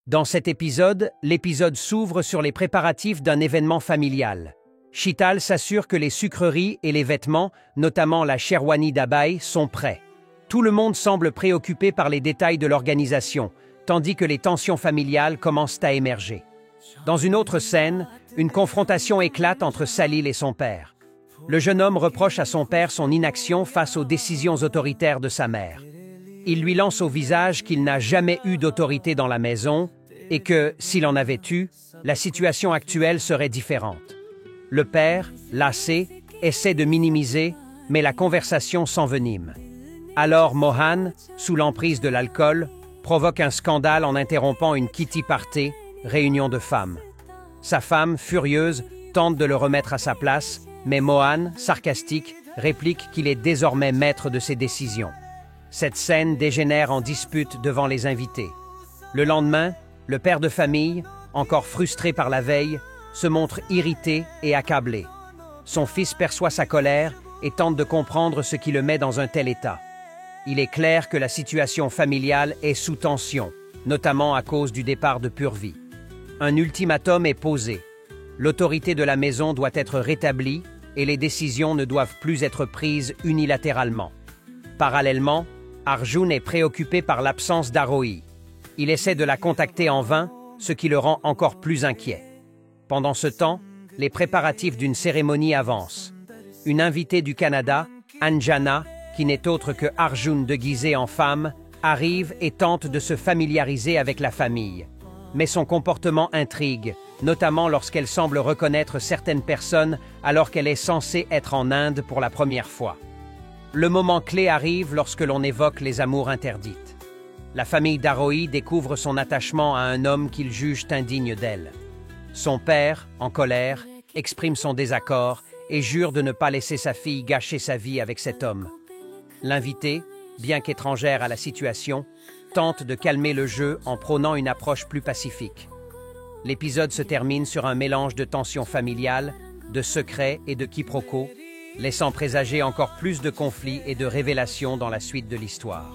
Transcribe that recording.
Dans cet épisode, l'épisode s'ouvre sur les préparatifs d'un événement familial. Sheetal s'assure que les sucreries et les vêtements, notamment la Sherwani d'Abai, sont prêts. Tout le monde semble préoccupé par les détails de l'organisation, tandis que les tensions familiales commencent à émerger. Dans une autre scène, une confrontation éclate entre Salil et son père. Le jeune homme reproche à son père son inaction face aux décisions autoritaires de sa mère. Il lui lance au visage qu'il n'a jamais eu d'autorité dans la maison et que, s'il en avait eu, la situation actuelle serait différente. Le père, lassé, essaie de minimiser, mais la conversation s'envenime. Alors Mohan, sous l'emprise de l'alcool, provoque un scandale en interrompant une kitty party, réunion de femmes. Sa femme, furieuse, tente de le remettre à sa place, mais Mohan, sarcastique, réplique qu'il est désormais maître de ses décisions. Cette scène dégénère en dispute devant les invités. Le lendemain, le père de famille, encore frustré par la veille, se montre irrité et accablé. Son fils perçoit sa colère et tente de comprendre ce qui le met dans un tel état. Il est clair que la situation familiale est sous tension, notamment à cause du départ de Purvi. Un ultimatum est posé. L'autorité de la maison doit être rétablie et les décisions ne doivent plus être prises unilatéralement. Parallèlement, Arjun est préoccupé par l'absence d'Arohi. Il essaie de la contacter en vain, ce qui le rend encore plus inquiet. Pendant ce temps, les préparatifs d'une cérémonie avancent. Une invitée du Canada, Anjana, qui n'est autre que Arjun déguisé en femme, arrive et tente de se familiariser avec la famille. Mais son comportement intrigue, notamment lorsqu'elle semble reconnaître certaines personnes alors qu'elle est censée être en Inde pour la première fois. Le moment clé arrive lorsque l'on évoque les amours interdites. La famille d'Arohi découvre son attachement à un homme qu'ils jugent indigne d'elle. Son père, en colère, exprime son désaccord et jure de ne pas laisser sa fille gâcher sa vie avec cet homme. L'invitée, bien qu'étrangère à la situation, tente de calmer le jeu en prônant une approche plus pacifique. L'épisode se termine sur un mélange de tensions familiales, de secrets et de quiproquos, laissant présager encore plus de conflits et de révélations dans la suite de l'histoire.